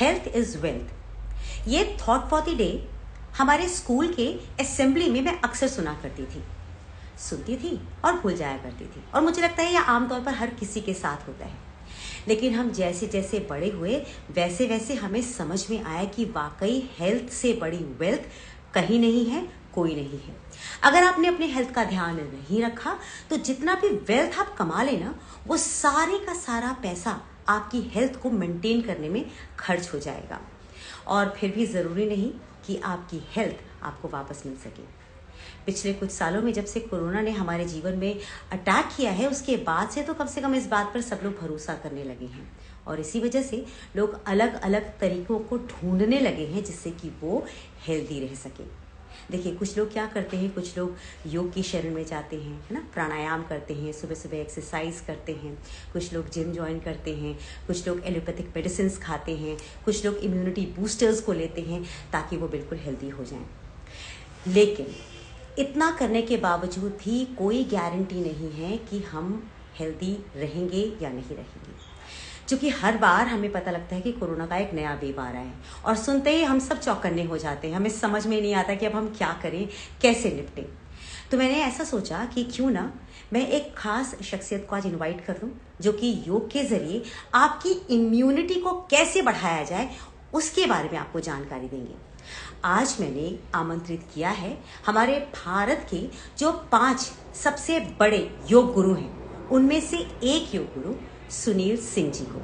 Health is wealth. ये thought for the day हमारे school के असेंबली में मैं अक्सर सुनती थी और भूल जाया करती थी, और मुझे लगता है यह आमतौर पर हर किसी के साथ होता है। लेकिन हम जैसे जैसे बड़े हुए वैसे वैसे हमें समझ में आया कि वाकई हेल्थ से बड़ी वेल्थ कहीं नहीं है, कोई नहीं है। अगर आपने अपने हेल्थ का ध्यान नहीं रखा तो जितना भी वेल्थ आप कमा लेना, वो सारे का सारा पैसा आपकी हेल्थ को मेंटेन करने में खर्च हो जाएगा, और फिर भी ज़रूरी नहीं कि आपकी हेल्थ आपको वापस मिल सके। पिछले कुछ सालों में जब से कोरोना ने हमारे जीवन में अटैक किया है, उसके बाद से तो कम से कम इस बात पर सब लोग भरोसा करने लगे हैं, और इसी वजह से लोग अलग अलग तरीकों को ढूंढने लगे हैं जिससे कि वो हेल्दी रह सके। देखिए, कुछ लोग क्या करते हैं, कुछ लोग योग की शरण में जाते हैं, है ना, प्राणायाम करते हैं, सुबह सुबह एक्सरसाइज करते हैं, कुछ लोग जिम ज्वाइन करते हैं, कुछ लोग एलोपैथिक मेडिसिन खाते हैं, कुछ लोग इम्यूनिटी बूस्टर्स को लेते हैं ताकि वो बिल्कुल हेल्दी हो जाएं। लेकिन इतना करने के बावजूद भी कोई गारंटी नहीं है कि हम हेल्दी रहेंगे या नहीं रहेंगे, क्योंकि हर बार हमें पता लगता है कि कोरोना का एक नया वेव आ रहा है, और सुनते ही हम सब चौकन्ने हो जाते हैं। हमें समझ में नहीं आता कि अब हम क्या करें, कैसे निपटें। तो मैंने ऐसा सोचा कि क्यों ना मैं एक खास शख्सियत को आज इनवाइट कर लूं, जो कि योग के जरिए आपकी इम्यूनिटी को कैसे बढ़ाया जाए उसके बारे में आपको जानकारी देंगे। आज मैंने आमंत्रित किया है हमारे भारत के जो 5 सबसे बड़े योग गुरु हैं, उनमें से एक योग गुरु सुनील सिंह जी को।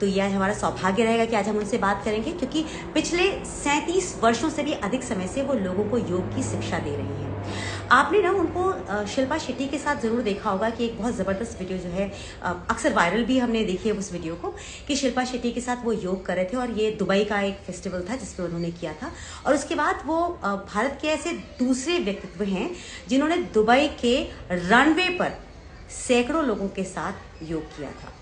तो यह हमारा सौभाग्य रहेगा कि आज हम उनसे बात करेंगे, क्योंकि पिछले 37 वर्षों से भी अधिक समय से वो लोगों को योग की शिक्षा दे रही हैं। आपने ना उनको शिल्पा शेट्टी के साथ जरूर देखा होगा कि एक बहुत ज़बरदस्त वीडियो जो है, अक्सर वायरल भी हमने देखी है उस वीडियो को, कि शिल्पा शेट्टी के साथ वो योग कर रहे थे, और ये दुबई का एक फेस्टिवल था जिसमें उन्होंने किया था। और उसके बाद वो भारत के ऐसे दूसरे व्यक्तित्व हैं जिन्होंने दुबई के रनवे पर सैकड़ों लोगों के साथ योग किया था।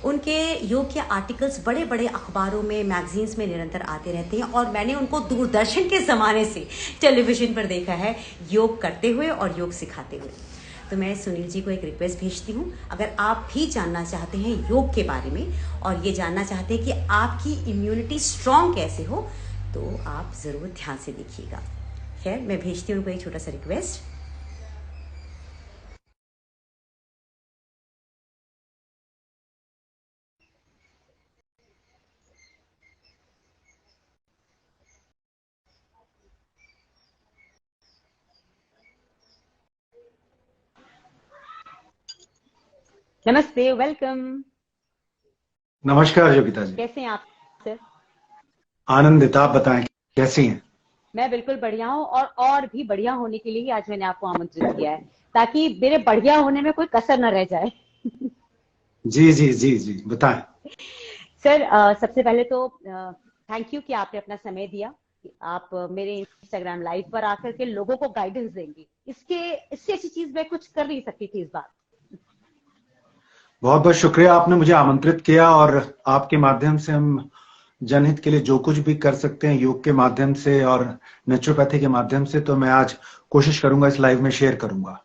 उनके योग के आर्टिकल्स बड़े बड़े अखबारों में, मैगजीन्स में निरंतर आते रहते हैं, और मैंने उनको दूरदर्शन के ज़माने से टेलीविज़न पर देखा है योग करते हुए और योग सिखाते हुए। तो मैं सुनील जी को एक रिक्वेस्ट भेजती हूँ, अगर आप भी जानना चाहते हैं योग के बारे में, और ये जानना चाहते हैं कि आपकी इम्यूनिटी स्ट्रॉन्ग कैसे हो, तो आप ज़रूर ध्यान से देखिएगा। खैर, मैं भेजती हूँ उनको एक छोटा सा रिक्वेस्ट। नमस्ते, वेलकम। नमस्कार योगिता जी। कैसे हैं आप सर? आनंदित, आप बताएं कैसी हैं? मैं बिल्कुल बढ़िया हूँ, और भी बढ़िया होने के लिए ही आज मैंने आपको आमंत्रित किया है, ताकि मेरे बढ़िया होने में कोई कसर न रह जाए। जी जी जी जी, बताएं। सर, सबसे पहले तो थैंक यू कि आपने अपना समय दिया। आप मेरे इंस्टाग्राम लाइव पर आकर के लोगों को गाइडेंस देंगे, इससे अच्छी चीज मैं कुछ कर नहीं सकती थी इस बार। बहुत बहुत शुक्रिया, आपने मुझे आमंत्रित किया, और आपके माध्यम से हम जनहित के लिए जो कुछ भी कर सकते हैं योग के माध्यम से और नेचुरोपैथी के माध्यम से, तो मैं आज कोशिश करूंगा इस लाइव में शेयर करूंगा।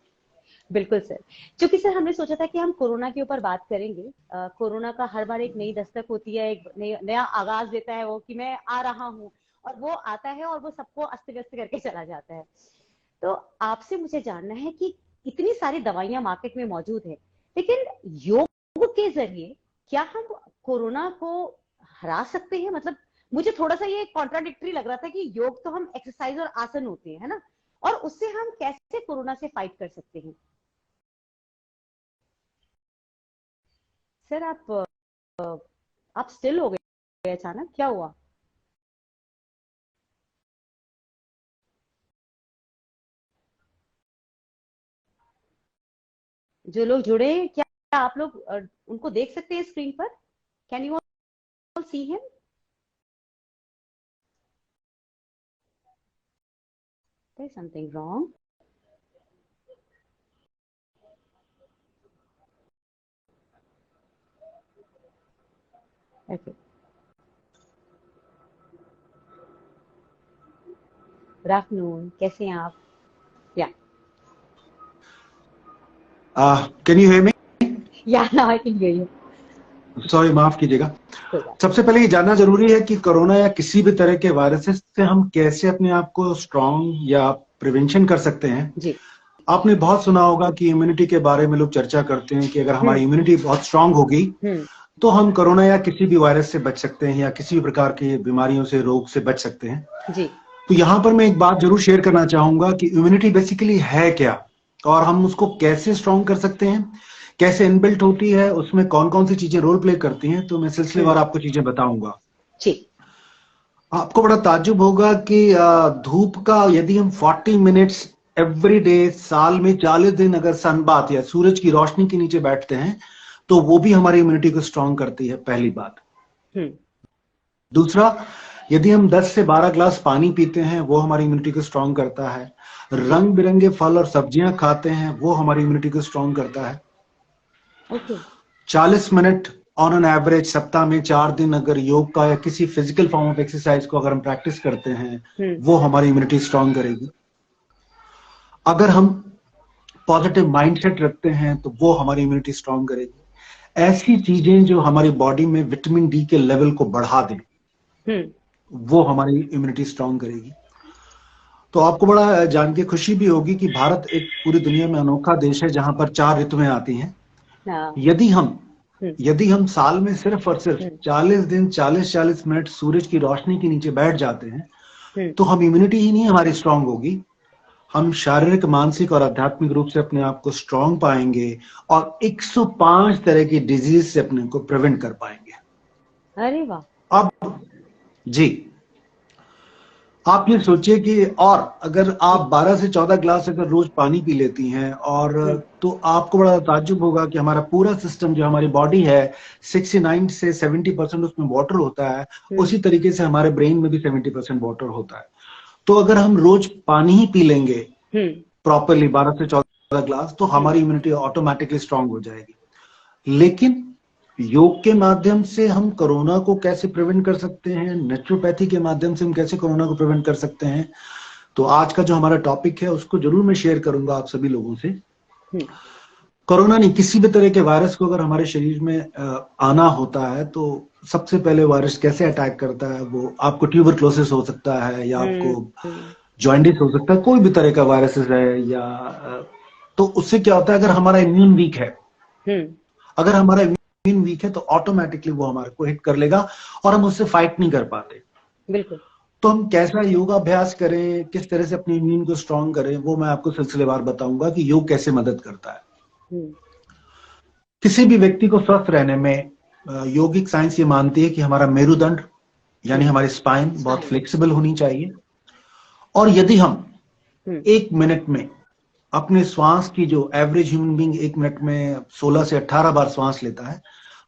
बिल्कुल सर, क्योंकि सर हमने सोचा था कि हम कोरोना के ऊपर बात करेंगे। कोरोना का हर बार एक नई दस्तक होती है, एक नया आगाज देता है वो, कि मैं आ रहा हूँ, और वो आता है और वो सबको अस्त व्यस्त करके चला जाता है। तो आपसे मुझे जानना है कि इतनी सारी दवाइयां मार्केट में मौजूद है, लेकिन योग के जरिए क्या हम कोरोना को हरा सकते हैं? मतलब मुझे थोड़ा सा ये कॉन्ट्राडिक्टरी लग रहा था कि योग तो हम एक्सरसाइज और आसन होते हैं, है ना, और उससे हम कैसे कोरोना से फाइट कर सकते हैं? सर, आप स्टिल हो गए अचानक, क्या हुआ? जो लोग जुड़े हैं, क्या आप लोग उनको देख सकते हैं स्क्रीन पर? Can you all see him? There is something wrong. Okay, good afternoon, कैसे हैं आप? Yeah can you hear me? Yeah now I can hear you. Sorry, माफ कीजिएगा। कोई बात सबसे पहले ये जानना जरूरी है कि कोरोना या किसी भी तरह के वायरसेस से हम कैसे अपने आप को स्ट्रांग या प्रिवेंशन कर सकते हैं। जी। आपने बहुत सुना होगा कि इम्यूनिटी के बारे में लोग चर्चा करते हैं कि अगर हमारी इम्यूनिटी बहुत स्ट्रांग होगी तो हम कोरोना या किसी भी वायरस से बच सकते हैं या किसी भी प्रकार की बीमारियों से, रोग से बच सकते हैं। जी। तो यहाँ पर मैं एक बात जरूर शेयर करना चाहूंगा कि इम्यूनिटी बेसिकली है क्या और हम उसको कैसे स्ट्रांग कर सकते हैं, कैसे इनबिल्ट होती है, उसमें कौन कौन सी चीजें रोल प्ले करती हैं। तो मैं सिलसिलेवार आपको चीजें बताऊंगा। जी। आपको बड़ा ताज्जुब होगा कि धूप का यदि हम 40 मिनट्स एवरी डे साल में 40 दिन अगर सनबाथ या सूरज की रोशनी के नीचे बैठते हैं तो वो भी हमारी इम्यूनिटी को स्ट्रांग करती है, पहली बात। दूसरा, यदि हम 10 से 12 ग्लास पानी पीते हैं वो हमारी इम्यूनिटी को स्ट्रांग करता है। रंग बिरंगे फल और सब्जियां खाते हैं वो हमारी इम्यूनिटी को स्ट्रांग करता है। 40 मिनट ऑन एन एवरेज सप्ताह में 4 दिन अगर योग का या किसी फिजिकल फॉर्म ऑफ एक्सरसाइज को अगर हम प्रैक्टिस करते हैं वो हमारी इम्यूनिटी स्ट्रांग करेगी। अगर हम पॉजिटिव माइंडसेट रखते हैं तो वो हमारी इम्यूनिटी स्ट्रांग करेगी। ऐसी चीजें जो हमारी बॉडी में विटामिन डी के लेवल को बढ़ा दें वो हमारी इम्यूनिटी स्ट्रांग करेगी। तो आपको बड़ा जान के खुशी भी होगी कि भारत एक पूरी दुनिया में अनोखा देश है जहां पर 4 ऋतुएं आती हैं। यदि हम साल में सिर्फ और सिर्फ 40 दिन 40-40 मिनट सूरज की रोशनी के नीचे बैठ जाते हैं तो हम इम्यूनिटी ही नहीं हमारी स्ट्रांग होगी, हम शारीरिक, मानसिक और आध्यात्मिक रूप से अपने आप को स्ट्रांग पाएंगे और 105 तरह की डिजीज से अपने को प्रिवेंट कर पाएंगे। अरे वाह। अब जी, आप ये सोचिए कि और अगर आप 12 से 14 ग्लास अगर रोज पानी पी लेती हैं और तो आपको बड़ा ताज्जुब होगा कि हमारा पूरा सिस्टम जो हमारी बॉडी है 69 से 70% उसमें वाटर होता है, उसी तरीके से हमारे ब्रेन में भी 70% वाटर होता है। तो अगर हम रोज पानी ही पी लेंगे प्रॉपरली 12 से 14 ग्लास तो हमारी इम्यूनिटी ऑटोमेटिकली स्ट्रांग हो जाएगी। लेकिन योग के माध्यम से हम कोरोना को कैसे प्रिवेंट कर सकते हैं, नेचुरोपैथी के माध्यम से हम कैसे कोरोना को प्रिवेंट कर सकते हैं, तो आज का जो हमारा टॉपिक है उसको जरूर मैं शेयर करूंगा आप सभी लोगों से। कोरोना नहीं, किसी भी तरह के वायरस को अगर हमारे शरीर में आना होता है तो सबसे पहले वायरस कैसे अटैक करता है, वो आपको ट्यूबरक्लोसिस हो सकता है या आपको जॉइंडिस हो सकता है, कोई भी तरह का वायरस है या तो उससे क्या होता है, अगर हमारा इम्यून वीक है, अगर हमारा इम्यून वीक है तो ऑटोमेटिकली वो हमारे को हिट कर लेगा और हम उससे फाइट नहीं कर पाते। बिल्कुल। तो हम कैसा योगाभ्यास करें, किस तरह से अपने इम्यून को स्ट्रांग करें, वो मैं आपको सिलसिलेवार बताऊंगा कि योग कैसे मदद करता है। किसी भी व्यक्ति को स्वस्थ रहने में योगिक साइंस ये मानती है कि हमारा मेरुदंड यानी हमारी स्पाइन बहुत फ्लेक्सिबल होनी चाहिए और यदि हम 1 मिनट में अपने श्वास की, जो एवरेज ह्यूमन बीइंग 1 मिनट में 16 से 18 बार श्वास लेता है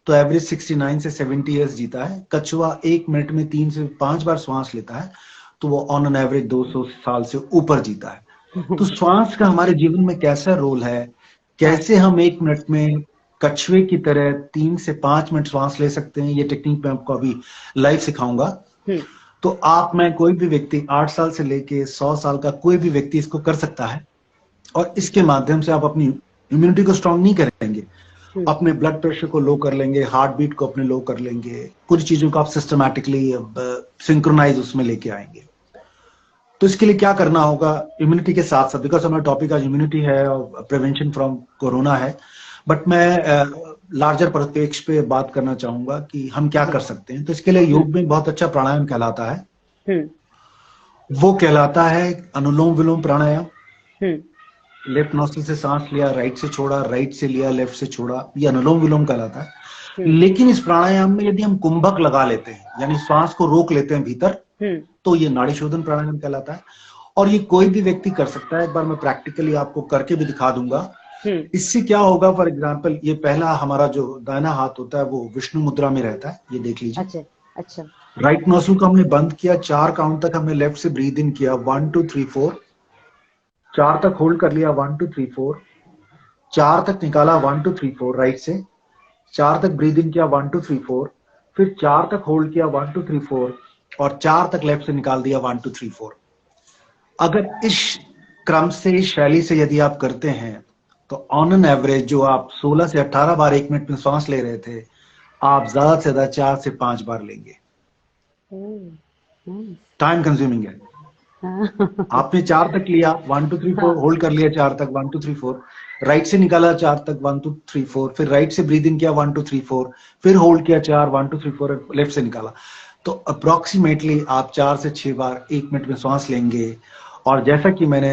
तो एवरेज 69 से 70 ईयर्स जीता है। कछुआ 1 मिनट में 3 से 5 बार श्वास लेता है तो वो ऑन एन एवरेज 200 साल से ऊपर जीता है। तो श्वास का हमारे जीवन में कैसा रोल है, कैसे हम 1 मिनट में कछुए की तरह 3 से 5 मिनट श्वास ले सकते हैं, ये टेक्निक मैं आपको अभी लाइव सिखाऊंगा। तो आप, मैं, कोई भी व्यक्ति 8 साल से लेके 100 साल का कोई भी व्यक्ति इसको कर सकता है और इसके माध्यम से आप अपनी इम्यूनिटी को स्ट्रांग नहीं करेंगे, अपने ब्लड प्रेशर को लो कर लेंगे, हार्ट बीट को अपने लो कर लेंगे, कुछ चीजों को आप सिस्टमैटिकली सिंक्रोनाइज उसमें लेके आएंगे। तो इसके लिए क्या करना होगा इम्यूनिटी के साथ साथ, बिकॉज हमारा टॉपिक आज इम्यूनिटी है और प्रिवेंशन फ्रॉम कोरोना है, बट मैं लार्जर परिप्रेक्ष्य पे बात करना चाहूंगा कि हम क्या कर सकते हैं। तो इसके लिए योग में बहुत अच्छा प्राणायाम कहलाता है, वो कहलाता है अनुलोम विलोम प्राणायाम। लेफ्ट नोस्ट्रिल से सांस लिया, राइट से छोड़ा, राइट से लिया, लेफ्ट से छोड़ा, ये अनुलोम विलोम कहलाता है। लेकिन इस प्राणायाम में यदि हम कुंभक लगा लेते हैं यानी श्वास को रोक लेते हैं भीतर तो ये नाड़ी शोधन प्राणायाम कहलाता है और ये कोई भी व्यक्ति कर सकता है। एक बार मैं प्रैक्टिकली आपको करके भी दिखा दूंगा। इससे क्या होगा, फॉर एग्जाम्पल ये पहला हमारा जो दाहिना हाथ होता है वो विष्णु मुद्रा में रहता है, ये देख लीजिए। अच्छा। राइट नोस्ट्रिल को हमने बंद किया, 4 काउंट तक हमने लेफ्ट से ब्रीद इन किया, 1 2 3 4, 4 तक होल्ड कर लिया, 1 2 3 4, 4 तक निकाला, 1 2 3 4 राइट से, 4 तक ब्रीद इन किया, 1 2 3 4, फिर 4 तक होल्ड किया, 1 2 3 4 और 4 तक लेफ्ट से निकाल दिया, 1 2 3 4। अगर इस क्रम से, इस शैली से यदि आप करते हैं तो ऑन एन एवरेज जो आप 16 से 18 बार 1 मिनट में सांस ले रहे थे, आप ज्यादा से ज्यादा 4 से 5 बार लेंगे। टाइम कंज्यूमिंग है। आपने 4 तक लिया, 1 2 3 4 होल्ड कर लिया 4 तक, 1 2 3 4, राइट से निकाला 4 तक, 1 2 3 4, फिर राइट से ब्रीद इन किया 1 2 3 4, फिर होल्ड किया 4, 1 2 3 4, लेफ्ट से निकाला। तो अप्रोक्सीमेटली आप 4 से 6 बार 1 मिनट में सांस लेंगे। और जैसा कि मैंने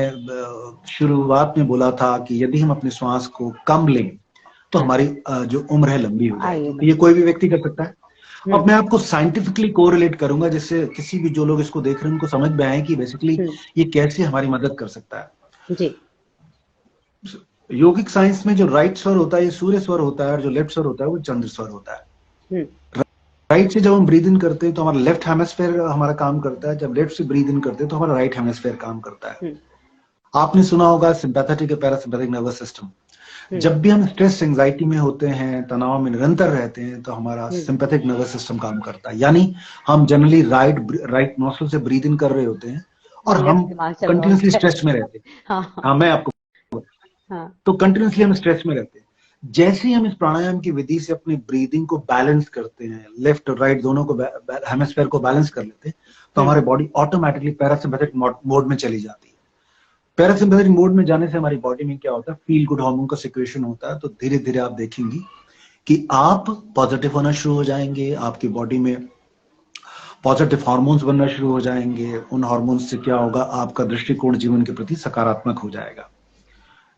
शुरुआत में बोला था कि यदि हम अपने श्वास को कम लें तो हमारी जो उम्र है लंबी हो जाएगी। तो ये कोई भी व्यक्ति कर सकता है। अब मैं आपको साइंटिफिकली कोरिलेट करूंगा, जिससे किसी भी जो लोग इसको देख रहे हैं उनको समझ में आए कि बेसिकली ये कैसे हमारी मदद कर सकता है। जी। योगिक साइंस में जो राइट स्वर होता है ये सूर्य स्वर होता है, और जो लेफ्ट स्वर होता है वो चंद्र स्वर होता है। राइट से जब हम ब्रीद इन करते हैं तो हमारा लेफ्ट हेमिस्फेयर हमारा काम करता है, जब लेफ्ट से ब्रीद इन करते हैं तो हमारा राइट हेमिस्फेयर काम करता है। आपने सुना होगा सिंपैथेटिक पैरासिम्पैथिक नर्वस सिस्टम। जब भी हम स्ट्रेस एंजाइटी में होते हैं, तनाव में निरंतर रहते हैं, तो हमारा सिंपैथिक नर्वस सिस्टम काम करता है। यानी हम जनरली राइट नोस्ट्रल से ब्रीद इन कर रहे होते हैं और हम कंटिन्यूसली स्ट्रेस में रहते हैं। हाँ, मैं आपको तो कंटिन्यूसली हम स्ट्रेस में रहते हैं। जैसे ही हम इस प्राणायाम की विधि से अपनी ब्रीदिंग को बैलेंस करते हैं, लेफ्ट और राइट दोनों को हेमिस्फेयर को बैलेंस कर लेते हैं, तो हमारी बॉडी ऑटोमेटिकली पैरासिम्पैथिक मोड में चली जाती है। पैरासिम्पैथिक मोड में जाने से हमारी बॉडी में क्या होता है, फील गुड हार्मोन का सिक्रेशन होता है। तो धीरे धीरे आप देखेंगी कि आप पॉजिटिव होना शुरू हो जाएंगे, आपकी बॉडी में पॉजिटिव हार्मोन्स बनना शुरू हो जाएंगे। उन हार्मोन्स से क्या होगा, आपका दृष्टिकोण जीवन के प्रति सकारात्मक हो जाएगा।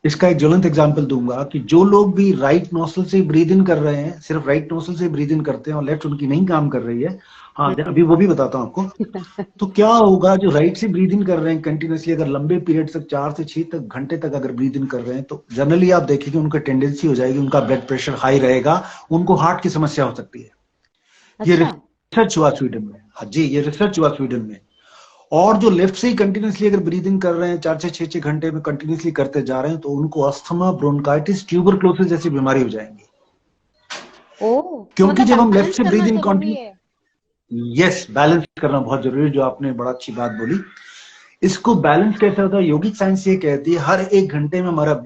इसका एक ज्वलंत एग्जांपल दूंगा कि जो लोग भी राइट नोस्ट्रल से ब्रीद इन कर रहे हैं, सिर्फ राइट नोस्ट्रल से ब्रीद इन करते हैं और लेफ्ट उनकी नहीं काम कर रही है, हाँ अभी वो भी बताता हूं आपको। तो क्या होगा, जो राइट से ब्रीद इन कर रहे हैं कंटिन्यूसली, अगर लंबे पीरियड तक 4 से 6 तक घंटे तक अगर ब्रीद इन कर रहे हैं, तो जनरली आप देखेंगे उनका टेंडेंसी हो जाएगी, उनका ब्लड प्रेशर हाई रहेगा, उनको हार्ट की समस्या हो सकती है। ये रिसर्च हुआ स्वीडन में। हाँ जी, ये रिसर्च हुआ स्वीडन में। और जो लेफ्ट से ही कंटिन्यूसली अगर ब्रीदिंग कर रहे हैं 4 से 6 घंटे में कंटिन्यूसली करते जा रहे हैं, तो उनको अस्थमा, ब्रोंकाइटिस, ट्यूबरक्लोसिस जैसी बीमारी हो जाएंगी। क्योंकि जब हम लेफ्ट से ब्रीदिंग यस, बैलेंस करना बहुत जरूरी है, जो आपने बड़ा अच्छी बात बोली। इसको बैलेंस कैसे होता है, योगिक साइंस ये कहती है हर 1 घंटे में हमारा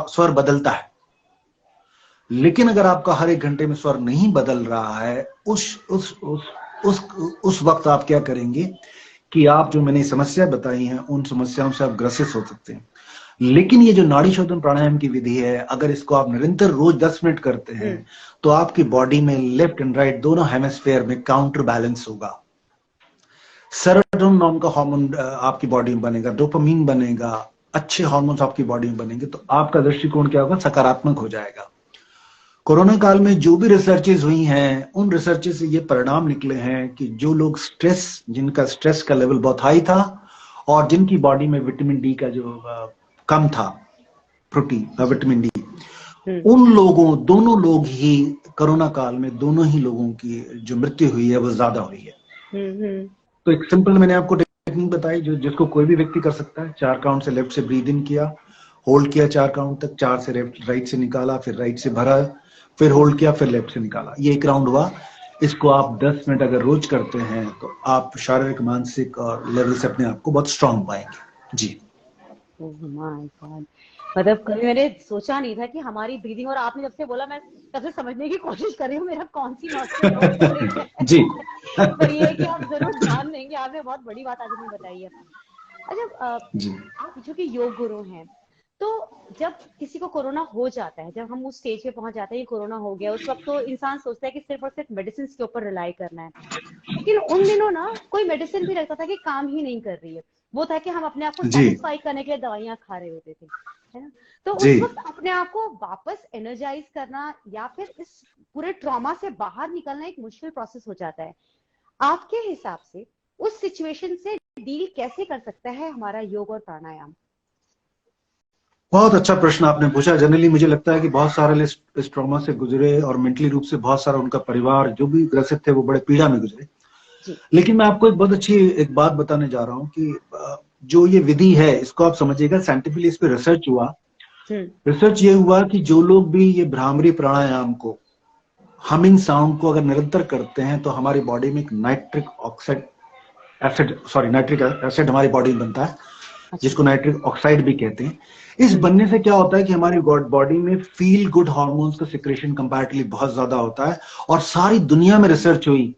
स्वर बदलता है। लेकिन अगर आपका हर 1 घंटे में स्वर नहीं बदल रहा है, उस वक्त आप क्या करेंगे कि आप जो मैंने समस्या बताई हैं उन समस्याओं से आप ग्रसित हो सकते हैं। लेकिन ये जो नाड़ी शोधन प्राणायाम की विधि है, अगर इसको आप निरंतर रोज 10 मिनट करते हैं, तो आपकी बॉडी में लेफ्ट एंड राइट दोनों हेमिस्फेयर में काउंटर बैलेंस होगा। सेरोटोनिन नाम का हार्मोन आपकी बॉडी में बनेगा, डोपामीन बनेगा, अच्छे हार्मोन्स आपकी बॉडी में बनेंगे, तो आपका दृष्टिकोण क्या होगा, सकारात्मक हो जाएगा। कोरोना काल में जो भी रिसर्चेस हुई हैं, उन रिसर्चेस से ये परिणाम निकले हैं कि जो लोग जिनका स्ट्रेस का लेवल बहुत हाई था और जिनकी बॉडी में विटामिन डी का जो कम था, प्रोटीन विटामिन डी, उन लोगों, दोनों लोग ही कोरोना काल में, दोनों ही लोगों की जो मृत्यु हुई है वो ज्यादा हुई है। तो एक सिंपल मैंने आपको टेक्निक बताई जिसको कोई भी व्यक्ति कर सकता है। 4 काउंट से लेफ्ट से ब्रीद इन किया, होल्ड किया 4 काउंट तक, 4 से राइट से निकाला, फिर राइट से भरा, फिर होल्ड किया, फिर लेफ्ट से निकाला। ये 1 राउंड हुआ। इसको आप 10 मिनट अगर रोज करते हैं तो आप शारीरिक, मानसिक और लेवल से अपने आप को बहुत स्ट्रांग पाएंगे। जी। मतलब कभी मैंने सोचा नहीं था कि हमारी ब्रीदिंग, और आपने जब से बोला मैं तब से समझने की कोशिश कर रही हूँ मेरा कौन सी नॉस्ट्रल है। जी। पर ये है कि आप जरूर ध्यान देंगे, आपने बहुत बड़ी बात आज हमें बताई है। अच्छा, आप जो कि योग गुरु हैं, तो जब किसी को कोरोना हो जाता है, जब हम उस स्टेज पे पहुंच जाते हैं कि कोरोना हो गया, उस वक्त तो इंसान सोचता है कि सिर्फ और सिर्फ मेडिसिन के ऊपर रिलाई करना है। लेकिन उन दिनों ना कोई मेडिसिन भी लगता था कि काम ही नहीं कर रही है, वो था कि हम अपने आप को सेटिस्फाई करने के लिए दवाइयां खा रहे होते थे, है ना। तो उस वक्त अपने आप को वापस एनर्जाइज करना या फिर इस पूरे ट्रॉमा से बाहर निकलना एक मुश्किल प्रोसेस हो जाता है। आपके हिसाब से उस सिचुएशन से डील कैसे कर सकता है हमारा योग और प्राणायाम? बहुत अच्छा प्रश्न आपने पूछा। जनरली मुझे लगता है कि बहुत सारे इस ट्रॉमा से गुजरे और मेंटली रूप से बहुत सारा उनका परिवार जो भी ग्रसित थे वो बड़े पीड़ा में गुजरे। लेकिन मैं आपको एक बहुत अच्छी एक बात बताने जा रहा हूँ कि जो ये विधि है इसको आप समझिएगा, साइंटिफिकली इस पे रिसर्च हुआ। रिसर्च ये हुआ कि जो लोग भी ये भ्रामरी प्राणायाम को, हमिंग साउंड को अगर निरंतर करते हैं, तो हमारी बॉडी में एक नाइट्रिक एसिड हमारी बॉडी में बनता है। जिसको नाइट्रिक ऑक्साइड भी कहते हैं। इस बनने से क्या होता है कि हमारी बॉडी में फील गुड हार्मोन्स का सिक्रेशन कंपैरेटिवली बहुत ज्यादा होता है। और सारी दुनिया में रिसर्च हुई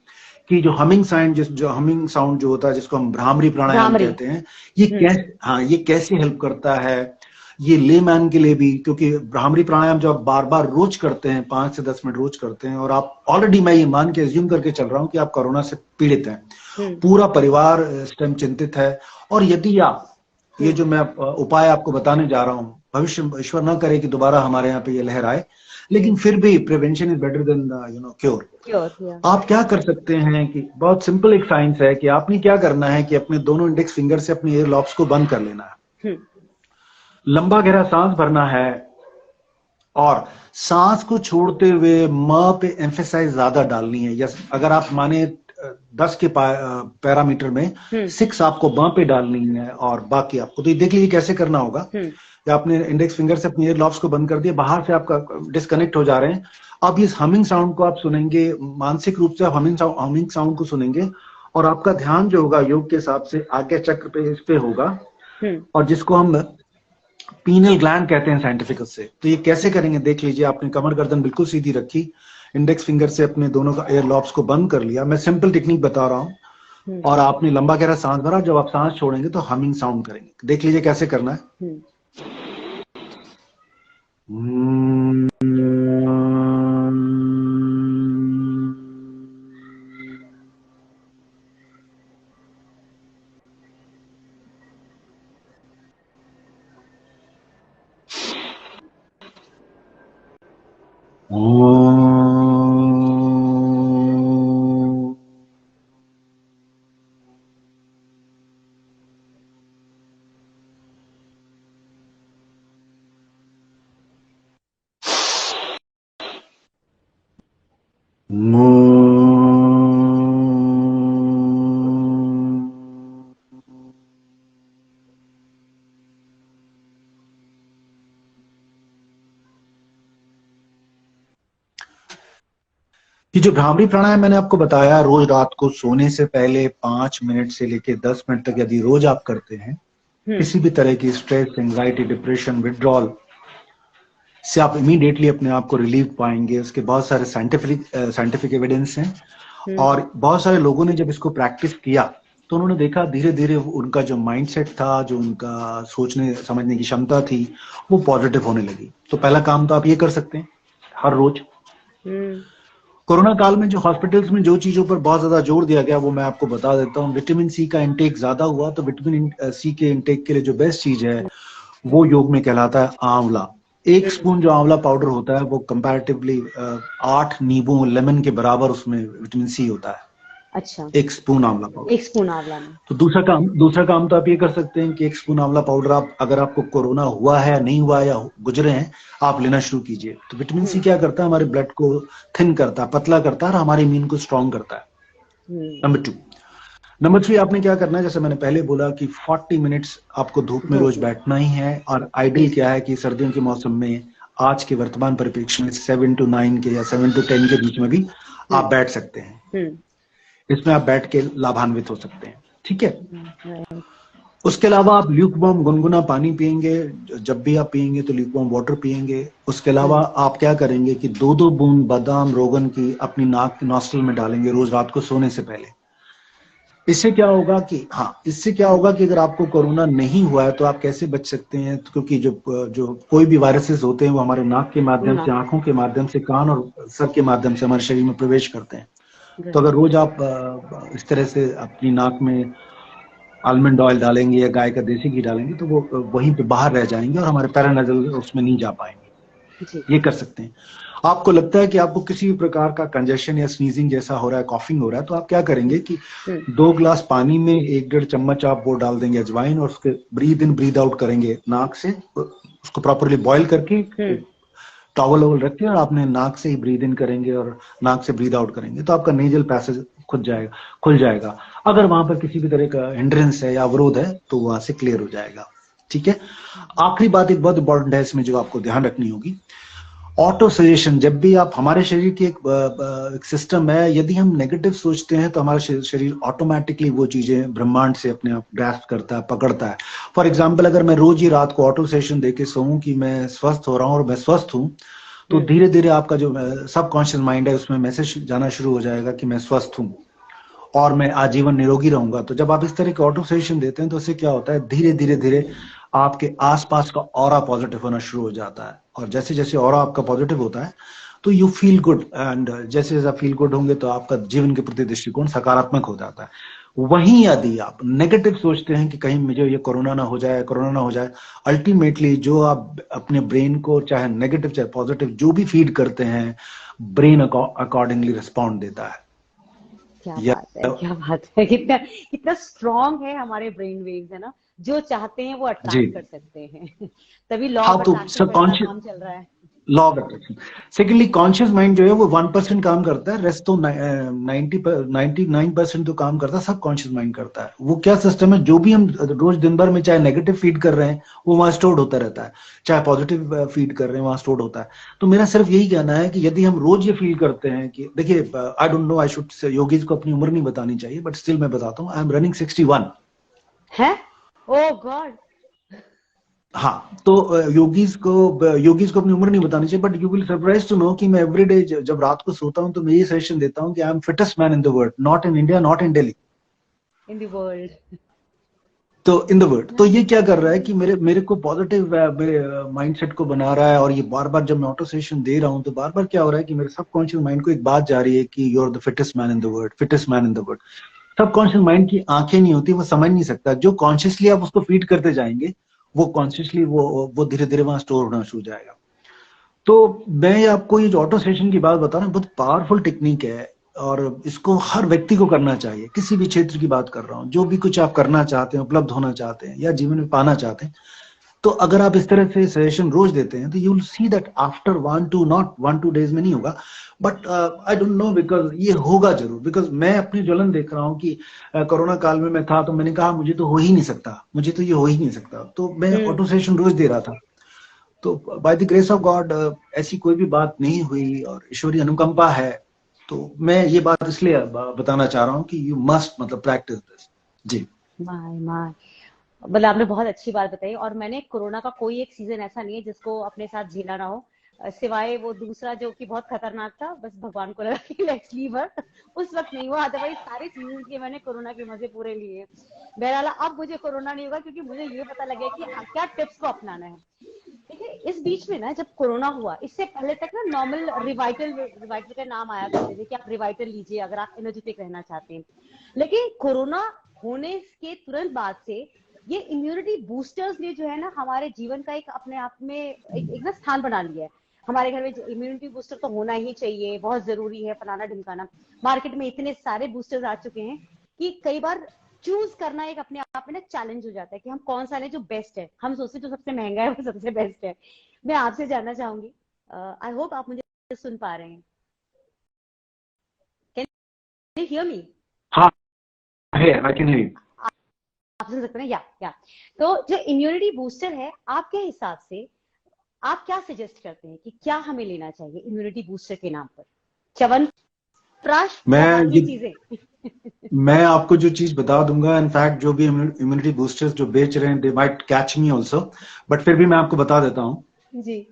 कि जो हमिंग साउंड जो होता है, जिसको हम भ्रामरी प्राणायाम कहते हैं, ये कैसे हेल्प करता है, ये लेमैन के लिए भी। क्योंकि भ्रामरी प्राणायाम जो आप बार बार रोज करते हैं, 5 से 10 मिनट रोज करते हैं, और आप ऑलरेडी, मैं ये मान के एज्यूम करके चल रहा हूं कि आप कोरोना से पीड़ित हैं, पूरा परिवार इस टाइम चिंतित है, और यदि आप ये जो मैं उपाय आपको बताने जा रहा हूं, भविष्य ईश्वर ना करे कि दोबारा हमारे यहाँ पे ये लहर आए, लेकिन फिर भी prevention is better than cure. आप क्या कर सकते हैं कि बहुत सिंपल एक साइंस है कि आपने क्या करना है कि अपने दोनों इंडेक्स फिंगर से अपने एयर लॉब्स को बंद कर लेना है, लंबा गहरा सांस भरना है, और सांस को छोड़ते हुए म पे एम्फेसाइज ज्यादा डालनी है। यस, अगर आप माने 10 के पैरामीटर में 6 आपको बां पे डालनी है और बाकी आपको, तो देख लीजिए कैसे करना होगा। या आपने इंडेक्स फिंगर से अपने ईयर लॉब्स को बंद कर दिया, बाहर से आपका डिस्कनेक्ट हो जा रहे हैं। अब इस हमिंग साउंड को आप सुनेंगे, मानसिक रूप से आप हमिंग साउंड को सुनेंगे, और आपका ध्यान जो होगा योग के हिसाब से आज्ञा चक्र पे, इस पे होगा, और जिसको हम पीनल ग्लैंड कहते हैं साइंटिफिक से। तो ये कैसे करेंगे देख लीजिए। आपने कमर गर्दन बिल्कुल सीधी रखी, इंडेक्स फिंगर से अपने दोनों का एयर लॉब्स को बंद कर लिया, मैं सिंपल टेक्निक बता रहा हूं, और आपने लंबा गहरा सांस भरा। जब आप सांस छोड़ेंगे तो हमिंग साउंड करेंगे, देख लीजिए कैसे करना है। ये जो भ्रामरी प्राणायाम मैंने आपको बताया, रोज रात को सोने से पहले 5 मिनट से लेके 10 मिनट तक यदि रोज आप करते हैं, किसी भी तरह की स्ट्रेस, एंजाइटी, डिप्रेशन, विड्रॉल से आप इमीडिएटली अपने आप को रिलीव पाएंगे। उसके बहुत सारे साइंटिफिक एविडेंस हैं, और बहुत सारे लोगों ने जब इसको प्रैक्टिस किया तो उन्होंने देखा धीरे धीरे उनका जो माइंडसेट था, जो उनका सोचने समझने की क्षमता थी, वो पॉजिटिव होने लगी। तो पहला काम तो आप ये कर सकते हैं हर रोज। कोरोना काल में जो हॉस्पिटल्स में जो चीजों पर बहुत ज्यादा जोर दिया गया वो मैं आपको बता देता हूँ। विटामिन सी का इंटेक ज्यादा हुआ, तो विटामिन सी के इंटेक के लिए जो बेस्ट चीज है वो योग में कहलाता है आंवला। 1 स्पून जो आंवला पाउडर होता है वो कंपैरेटिवली 8 नींबू लेमन के बराबर उसमें विटामिन सी होता है। अच्छा, 1 स्पून आंवला पाउडर। 1 स्पून आंवला में। तो दूसरा काम तो आप ये कर सकते हैं कि 1 स्पून आंवला पाउडर आप, अगर आपको कोरोना हुआ है, नहीं हुआ या गुजरे हैं, आप लेना शुरू कीजिए। तो विटामिन सी क्या करता है, हमारे ब्लड को थिन करता है, पतला करता है, और हमारे इम्यून को स्ट्रॉन्ग करता है। नंबर 2। नंबर 3, आपने क्या करना है, जैसे मैंने पहले बोला कि 40 मिनट्स आपको धूप में रोज बैठना ही है। और आइडियल क्या है कि सर्दियों के मौसम में, आज के वर्तमान परिप्रेक्ष्य में 7 to 9 के या 7 to 10 के बीच में भी आप बैठ सकते हैं। इसमें आप बैठ के लाभान्वित हो सकते हैं, ठीक है। उसके अलावा आप ल्यूकवार्म गुनगुना पानी पिएंगे, जब भी आप पिएंगे तो ल्यूकवार्म वाटर पिएंगे। उसके अलावा आप क्या करेंगे कि 2-2 बूंद बादाम रोगन की अपनी नाक के नॉस्ट्रिल में डालेंगे रोज रात को सोने से पहले। इससे क्या होगा कि अगर आपको कोरोना नहीं हुआ है तो आप कैसे बच सकते हैं, क्योंकि जो कोई भी वायरसेस होते हैं वो हमारे नाक के माध्यम से, आंखों के माध्यम से, कान और सर के माध्यम से हमारे शरीर में प्रवेश करते हैं। तो अगर रोज आप इस तरह से अपनी नाक में आलमंड ऑयल डालेंगे या गाय का देसी घी डालेंगे तो वो वहीं पे बाहर रह जाएंगे और हमारे पैरानाजल उसमें नहीं जा पाएंगे। ये कर सकते हैं। आपको लगता है कि आपको किसी भी प्रकार का कंजेशन या स्नीजिंग जैसा हो रहा है, कॉफिंग हो रहा है, तो आप क्या करेंगे कि 2 ग्लास पानी में 1-1.5 चम्मच आप वो डाल देंगे अजवाइन, और उसके ब्रीद इन ब्रीद आउट करेंगे नाक से, उसको प्रॉपरली बॉईल करके टॉवल वॉवल रख के, और आपने नाक से ही ब्रीद इन करेंगे और नाक से ब्रीद आउट करेंगे, तो आपका नेजल पैसेज खुल जाएगा। अगर वहां पर किसी भी तरह का हिंड्रेंस है या अवरोध है तो वहां से क्लियर हो जाएगा, ठीक है। आखिरी बात एक बहुत इंपॉर्टेंट है इसमें जो आपको ध्यान रखनी होगी, ऑटो सजेशन, जब भी आप, हमारे शरीर की एक सिस्टम है, यदि हम नेगेटिव सोचते हैं तो हमारा शरीर ऑटोमेटिकली वो चीजें ब्रह्मांड से अपने आप ग्रैस्प करता है, पकड़ता है। फॉर एग्जाम्पल, अगर मैं रोज ही रात को ऑटो सजेशन देके सोऊं कि मैं स्वस्थ हो रहा हूँ और मैं स्वस्थ हूँ, तो धीरे धीरे आपका जो सबकॉन्शियस माइंड है उसमें मैसेज जाना शुरू हो जाएगा कि मैं स्वस्थ हूँ और मैं आजीवन निरोगी रहूंगा। तो जब आप इस तरह के ऑटो सजेशन देते हैं तो उससे क्या होता है, धीरे धीरे धीरे आपके आसपास का ऑरा पॉजिटिव होना शुरू हो जाता है। और जैसे जैसे ऑरा आपका पॉजिटिव होता है तो यू फील गुड, एंड जैसे जैसे आप फील गुड होंगे तो आपका जीवन के प्रति दृष्टिकोण सकारात्मक हो जाता है। वहीं यदि आप नेगेटिव सोचते हैं कि कहीं मुझे ये कोरोना ना हो जाए, कोरोना ना हो जाए, अल्टीमेटली जो आप अपने ब्रेन को चाहे नेगेटिव चाहे पॉजिटिव जो भी फीड करते हैं, ब्रेन अकॉर्डिंगली रिस्पॉन्ड देता है। क्या बात है, क्या बात है, कितना कितना स्ट्रॉन्ग है हमारे ब्रेन वेव्स, है ना, जो चाहते हैं वो अट्रैक्ट कर सकते हैं। तभी लॉ ऑफ अट्रैक्शन का काम चल रहा है, law of attraction. Secondly, conscious mind जो है वो 1% काम करता है, रेस्ट तो 99% तो काम करता है सब कॉन्शियस माइंड करता है। वो क्या सिस्टम है, जो भी हम रोज दिन भर में चाहे नेगेटिव फीड कर रहे हैं वो वहां स्टोर्ड होता रहता है, चाहे पॉजिटिव फीड कर रहे हैं वहां स्टोर्ड होता है। तो मेरा सिर्फ यही कहना है कि यदि हम रोज ये फील करते हैं कि, देखिए, I don't know, I should say, yogis को अपनी उम्र नहीं बतानी चाहिए, बट स्टिल मैं बताता हूँ, आई एम रनिंग 61 है। Oh god. हाँ, तो योगीज को अपनी उम्र नहीं बतानी चाहिए, but you will surprise to know कि मैं एवरीडे जब रात को सोता हूँ तो मैं ये सजेशन देता हूँ कि I am fittest man in the world, not in India, not in Delhi, in the world. तो इन द वर्ल्ड। तो ये क्या कर रहा है कि मेरे को पॉजिटिव मेरे माइंडसेट को बना रहा है। और ये बार बार जब मैं ऑटो सजेशन दे रहा हूँ तो बार बार क्या हो रहा है कि मेरे सबकॉन्शियस माइंड को एक बात जा रही है कि you are the fittest man in the world, fittest man in the world. Subconscious mind की आंखें नहीं होती, वो समझ नहीं सकता। जो कॉन्शियसली आप उसको फीड करते जाएंगे वो कॉन्शियसली वो धीरे धीरे वहां स्टोर होना शुरू हो जाएगा। तो मैं आपको ये जो ऑटो सजेशन की बात बता रहा हूँ, बहुत पावरफुल टेक्निक है और इसको हर व्यक्ति को करना चाहिए। किसी भी क्षेत्र की बात कर रहा हूँ, जो भी कुछ आप करना चाहते हैं, उपलब्ध होना चाहते हैं या जीवन में पाना चाहते हैं, तो अगर आप इस तरह से सजेशन रोज देते हैं तो you will see that after 1-2, not 1-2 days में नहीं होगा, but I don't know, because ये होगा जरूर। बिकॉज मैं अपनी ज्वलन देख रहा हूँ कि कोरोना काल में मैं था तो मैंने कहा मुझे तो हो ही नहीं सकता, मुझे तो ये हो ही नहीं सकता, तो मैं ऑटो सजेशन रोज दे रहा था। तो by the grace of God ऐसी कोई भी बात नहीं हुई और ईश्वरीय अनुकंपा है। तो मैं ये बात इसलिए बताना चाह रहा हूँ कि यू मस्ट, मतलब, प्रैक्टिस दिस। जी माय माय, मतलब आपने बहुत अच्छी बात बताई। और मैंने कोरोना का कोई एक सीजन ऐसा नहीं है जिसको अपने साथ झेला ना हो, सिवाय वो दूसरा जो कि बहुत खतरनाक था, बस भगवान को लगा कि लेट्स लीव हर, उस वक्त नहीं हुआ। अदरवाइज सारे सीजन के मैंने कोरोना के मजे पूरे लिए। बहरहाल अब मुझे कोरोना नहीं होगा क्योंकि मुझे ये पता लग गया कि क्या टिप्स को अपनाना है। देखिए, इस बीच में ना जब कोरोना हुआ, इससे पहले तक ना नॉर्मल रिवाइटल का नाम आया करते थे कि आप रिवाइटल लीजिए अगर आप एनर्जेटिक रहना चाहते हैं। लेकिन कोरोना होने के तुरंत बाद से ये इम्यूनिटी बूस्टर्स ने जो है ना हमारे जीवन का एक अपने आप में एक ना स्थान बना लिया है। हमारे घर में इम्यूनिटी बूस्टर तो होना ही चाहिए, बहुत जरूरी है, फलाना ढिमकाना। मार्केट में इतने सारे बूस्टर्स आ चुके हैं कि कई बार चूज करना एक अपने आप में ना चैलेंज हो जाता है कि हम कौन सा लें जो बेस्ट है। हम सोचते जो सबसे महंगा है वो सबसे बेस्ट है। मैं आपसे जानना चाहूंगी, आई होप आप मुझे सुन पा रहे हैं, कैन यू हियर मी? हाँ, आई कैन हियर यू। आप सुन सकते हैं? या तो जो इम्यूनिटी बूस्टर है, आपके हिसाब से आप क्या सजेस्ट करते हैं कि क्या हमें लेना चाहिए इम्यूनिटी बूस्टर के नाम पर? च्यवनप्राश या बाकी चीजें? मैं आपको जो चीज बता दूंगा, इनफैक्ट जो भी इम्यूनिटी बूस्टर्स जो बेच रहे हैं, they might catch me also, but फिर भी मैं आपको बता देता हूँ जी।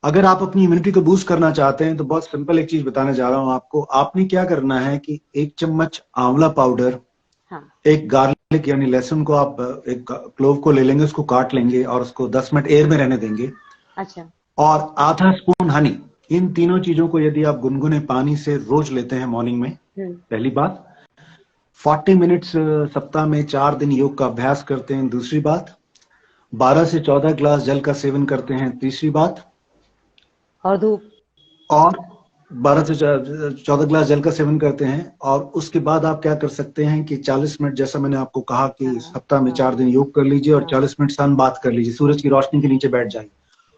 अगर आप अपनी इम्यूनिटी को बूस्ट करना चाहते हैं तो बहुत सिंपल एक चीज बताने जा रहा हूं आपको। आपने क्या करना है कि 1 चम्मच आंवला पाउडर, हाँ। एक गार्लिक यानी लहसुन को आप एक क्लोव को ले लेंगे, उसको काट लेंगे और उसको 10 मिनट एयर में रहने देंगे। अच्छा। और आधा स्पून हनी। इन तीनों चीजों को यदि आप गुनगुने पानी से रोज लेते हैं मॉर्निंग में, पहली बात। 40 मिनट्स सप्ताह में 4 दिन योग का अभ्यास करते हैं, दूसरी बात। 12 से 14 ग्लास जल का सेवन करते हैं, तीसरी बात। और धूप। और 12 से 14 ग्लास जल का सेवन करते हैं। और उसके बाद आप क्या कर सकते हैं कि 40 मिनट, जैसा मैंने आपको कहा कि सप्ताह में 4 दिन योग कर लीजिए और 40 मिनट सन बात कर लीजिए, सूरज की रोशनी के नीचे बैठ जाइए।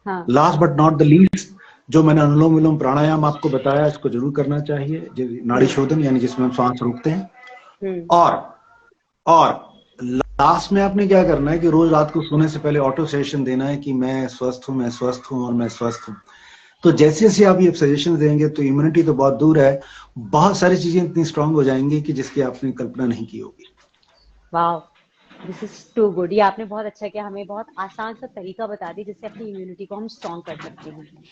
Last but not the least, जो मैंने अनुलोम विलोम प्राणायाम आपको बताया, इसको जरूर करना चाहिए, नाड़ी शोधन यानी जिसमें हम सांस रोकते हैं। और लास्ट में आपने क्या करना है कि रोज रात को सोने से पहले ऑटो सजेशन देना है कि मैं स्वस्थ हूं, मैं स्वस्थ हूं और मैं स्वस्थ हूं। तो जैसे जैसे आप ये सजेशन देंगे तो इम्यूनिटी तो बहुत दूर है, बहुत सारी चीजें इतनी स्ट्रांग हो जाएंगी कि जिसकी आपने कल्पना नहीं की होगी। वाह, दिस इज टू गुड। ये आपने बहुत अच्छा किया, हमें बहुत आसान सा तरीका बता दिया जिससे अपनी इम्यूनिटी को हम स्ट्रांग कर सकते हैं।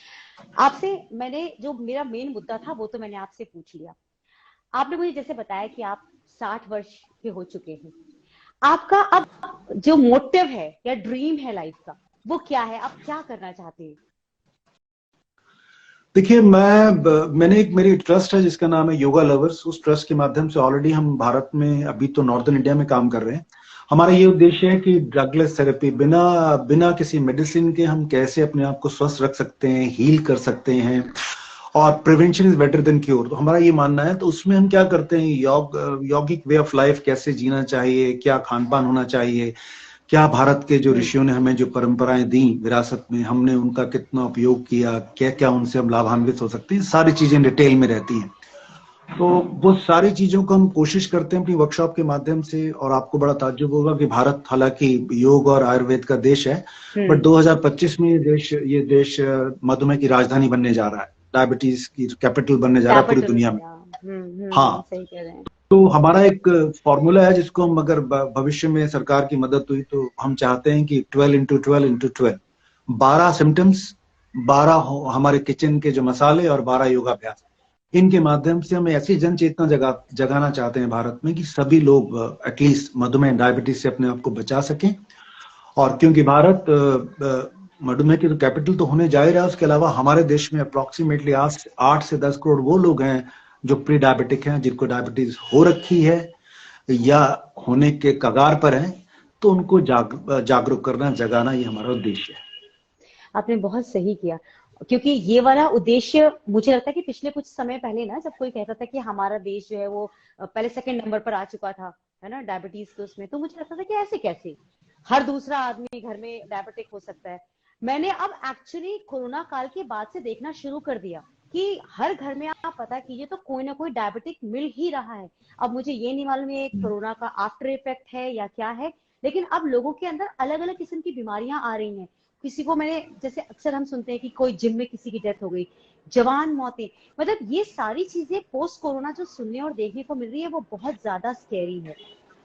आपसे मैंने जो मेरा मेन मुद्दा था वो तो मैंने आपसे पूछ लिया। आपने मुझे जैसे बताया कि आप 60 वर्ष के हो चुके हैं, आपका अब जो मोटिव है या ड्रीम है लाइफ का वो क्या है? आप क्या करना चाहते हैं? देखिए, मैंने एक मेरी ट्रस्ट है जिसका नाम है योगा लवर्स। उस ट्रस्ट के माध्यम से ऑलरेडी हम भारत में अभी तो नॉर्दर्न इंडिया में काम कर रहे हैं। हमारा ये उद्देश्य है कि ड्रगलेस थेरेपी, बिना बिना किसी मेडिसिन के हम कैसे अपने आप को स्वस्थ रख सकते हैं, हील कर सकते हैं, और prevention is better than cure. तो हमारा ये मानना है। तो उसमें हम क्या करते हैं, यौगिक वे ऑफ लाइफ कैसे जीना चाहिए, क्या खान पान होना चाहिए, क्या भारत के जो ऋषियों ने हमें जो परंपराएं दी विरासत में, हमने उनका कितना उपयोग किया, क्या क्या उनसे हम लाभान्वित हो सकते हैं, सारी चीजें डिटेल में रहती हैं। तो वो सारी चीजों को हम कोशिश करते हैं अपनी वर्कशॉप के माध्यम से। और आपको बड़ा ताज्जुब होगा कि भारत हालांकि योग और आयुर्वेद का देश है, बट 2025 में ये देश मधुमेह की राजधानी बनने जा रहा है, डायबिटीज की कैपिटल बनने जा रहा है पूरी कैपिटल दुनिया में। बनेगा। हाँ, सही कह रहे हैं। तो हमारा एक फॉर्मूला है जिसको हम, अगर भविष्य में सरकार की मदद हुई तो हम चाहते हैं कि 12 into 12 into 12, 12 सिम्टम्स, 12 हमारे किचन के जो मसाले और 12 योगाभ्यास। इनके माध्यम से हम ऐसी जन चेतना जगाना चाहते हैं भारत में कि सभी लोग एटलीस्ट मधुमेह डायबिटीज से अपने आप को बचा सकें। और क्योंकि भारत मधुमेह की तो कैपिटल तो होने जा ही रहा है, उसके अलावा हमारे देश में अप्रोक्सीमेटली 8 से 10 करोड़ वो लोग हैं जो प्री डायबिटिक हैं, जिनको डायबिटीज हो रखी है या होने के कगार पर हैं। तो उनको जागरूक करना, जगाना, ये हमारा उद्देश्य है। आपने बहुत सही किया, क्योंकि ये वाला उद्देश्य मुझे लगता है कि पिछले कुछ समय पहले ना, जब कोई कहता था कि हमारा देश जो है वो पहले सेकंड नंबर पर आ चुका था, है ना, डायबिटीज के उसमें, तो मुझे लगता था कि ऐसे कैसे हर दूसरा आदमी घर में डायबिटिक हो सकता है। मैंने अब एक्चुअली कोरोना काल के बाद से देखना शुरू कर दिया कि हर घर में आप पता कीजिए तो कोई ना कोई डायबिटिक मिल ही रहा है। अब मुझे ये नहीं मालूम है कोरोना का आफ्टर इफेक्ट है या क्या है, लेकिन अब लोगों के अंदर अलग अलग किस्म की बीमारियां आ रही हैं। किसी को, मैंने जैसे अक्सर हम सुनते हैं कि कोई जिम में किसी की डेथ हो गई, जवान मौतें, मतलब ये सारी चीजें पोस्ट कोरोना जो सुनने और देखने को मिल रही है वो बहुत ज्यादा स्कैरी है।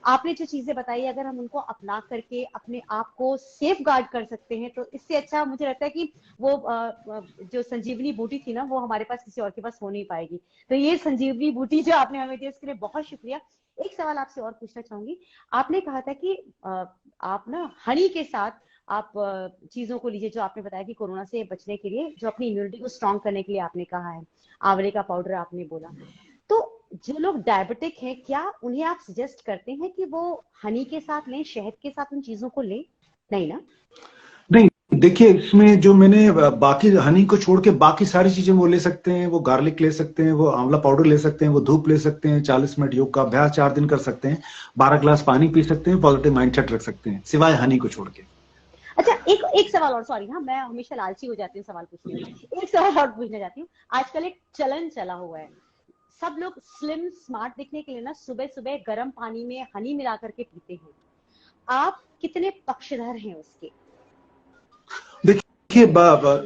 आपने जो चीजें बताई, अगर हम उनको अपना करके अपने आप को सेफ गार्ड कर सकते हैं तो इससे अच्छा मुझे लगता है कि वो जो संजीवनी बूटी थी ना, वो हमारे पास किसी और के पास हो नहीं पाएगी। तो ये संजीवनी बूटी जो आपने हमें दी उसके लिए बहुत शुक्रिया। एक सवाल आपसे और पूछना चाहूंगी। आपने कहा था कि आप ना हनी के साथ आप चीजों को लीजिए, जो आपने बताया कि कोरोना से बचने के लिए, जो अपनी इम्यूनिटी को स्ट्रांग करने के लिए आपने कहा है, आंवले का पाउडर आपने बोला। तो जो लोग डायबिटिक हैं, क्या उन्हें आप सजेस्ट करते हैं कि वो हनी के साथ लें, शहद के साथ उन चीजों को लें? नहीं ना? नहीं, देखिए, इसमें जो मैंने बाकी हनी को छोड़ के बाकी सारी चीजें वो ले सकते हैं। वो गार्लिक ले सकते हैं, वो आंवला पाउडर ले सकते हैं, वो धूप ले सकते हैं, 40 मिनट योग का अभ्यास 4 दिन कर सकते हैं, 12 ग्लास पानी पी सकते हैं, पॉजिटिव माइंडसेट रख सकते हैं, सिवाय हनी को छोड़ के। अच्छा, एक एक सवाल और, सॉरी, हाँ मैं हमेशा लालची हो जाती हूँ सवाल पूछने में। एक सवाल और पूछना चाहती हूँ। आजकल एक चलन चला हुआ है, सब लोग स्लिम स्मार्ट दिखने के लिए ना सुबह सुबह गर्म पानी में हनी मिला करके पीते हैं। आप कितने पक्षधर हैं उसके? देखिए,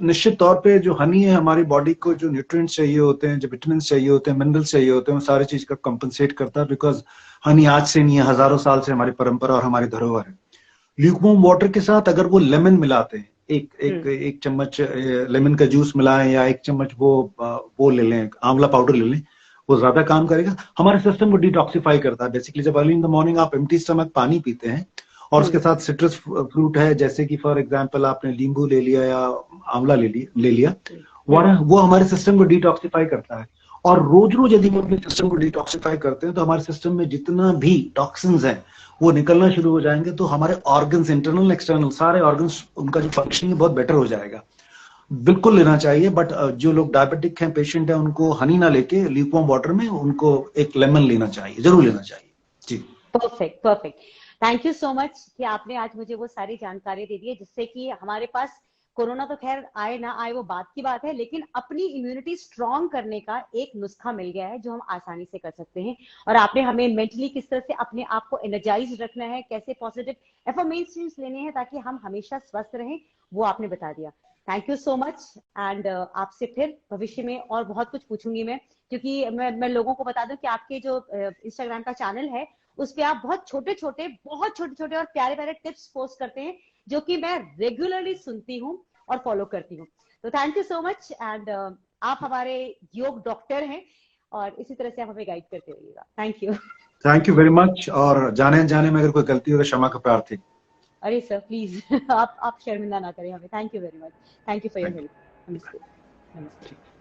निश्चित तौर पे जो हनी है, हमारी बॉडी को जो न्यूट्रिएंट्स चाहिए होते हैं, जो विटामिन चाहिए होते हैं, मिनरल्स चाहिए होते हैं, वो सारी चीज का कंपनसेट करता है। बिकॉज हनी आज से नहीं है, हजारों साल से हमारी परंपरा और हमारी धरोहर है। ल्यूकवार्म वाटर के साथ अगर वो लेमन मिलाते हैं, एक चम्मच लेमन का जूस मिलाएं, या एक चम्मच वो ले लें, आंवला पाउडर ले लें, वो ज्यादा काम करेगा। हमारे सिस्टम को डिटॉक्सिफाई करता है। बेसिकली जब अर्ली इन द मॉर्निंग आप एम्प्टी स्टमक पानी पीते हैं और उसके साथ सिट्रस फ्रूट है, जैसे कि फॉर एग्जांपल आपने नींबू ले लिया या आंवला ले लिया, वो हमारे सिस्टम को डिटॉक्सिफाई करता है। और रोज रोज यदि हम अपने सिस्टम को डिटॉक्सिफाई करते हैं तो हमारे सिस्टम में जितना भी टॉक्सिन्स हैं वो निकलना शुरू हो जाएंगे। तो हमारे ऑर्गन्स, इंटरनल एक्सटर्नल सारे ऑर्गन्स, उनका जो फंक्शनिंग है बहुत बेटर हो जाएगा। बिल्कुल लेना चाहिए। बट जो लोग डायबिटिक हैं, पेशेंट है, उनको हनी ना लेके ल्यूकवार्म वाटर में उनको एक लेमन लेना चाहिए, जरूर लेना चाहिए जी। Perfect, perfect. Thank you so much कि आपने आज मुझे वो सारी जानकारी दे दी है, जिससे कि हमारे पास कोरोना तो खैर आए ना आए वो बात की बात है, लेकिन अपनी इम्यूनिटी स्ट्रांग करने का एक नुस्खा मिल गया है जो हम आसानी से कर सकते हैं। और आपने हमें मेंटली किस तरह से अपने आप को एनर्जाइज रखना है, कैसे पॉजिटिव एफर्मेशंस लेने हैं ताकि हम हमेशा स्वस्थ रहें, वो आपने बता दिया। Thank you so much. And आपसे फिर भविष्य में और बहुत कुछ पूछूंगी मैं, क्योंकि मैं लोगों को बता दूं कि आपके जो इंस्टाग्राम का चैनल है उस पे आप बहुत छोटे छोटे और प्यारे प्यारे टिप्स पोस्ट करते हैं, जो कि मैं रेगुलरली सुनती हूँ और फॉलो करती हूँ। तो thank you so much. And आप हमारे योग डॉक्टर हैं और इसी तरह से आप हमें गाइड करते रहिएगा। Thank you very much. और जाने जाने में अगर कोई गलती हो तो क्षमा का प्रार्थी। अरे सर प्लीज आप शर्मिंदा ना करें हमें। Thank you very much. Thank you for your help. नमस्ते। नमस्ते।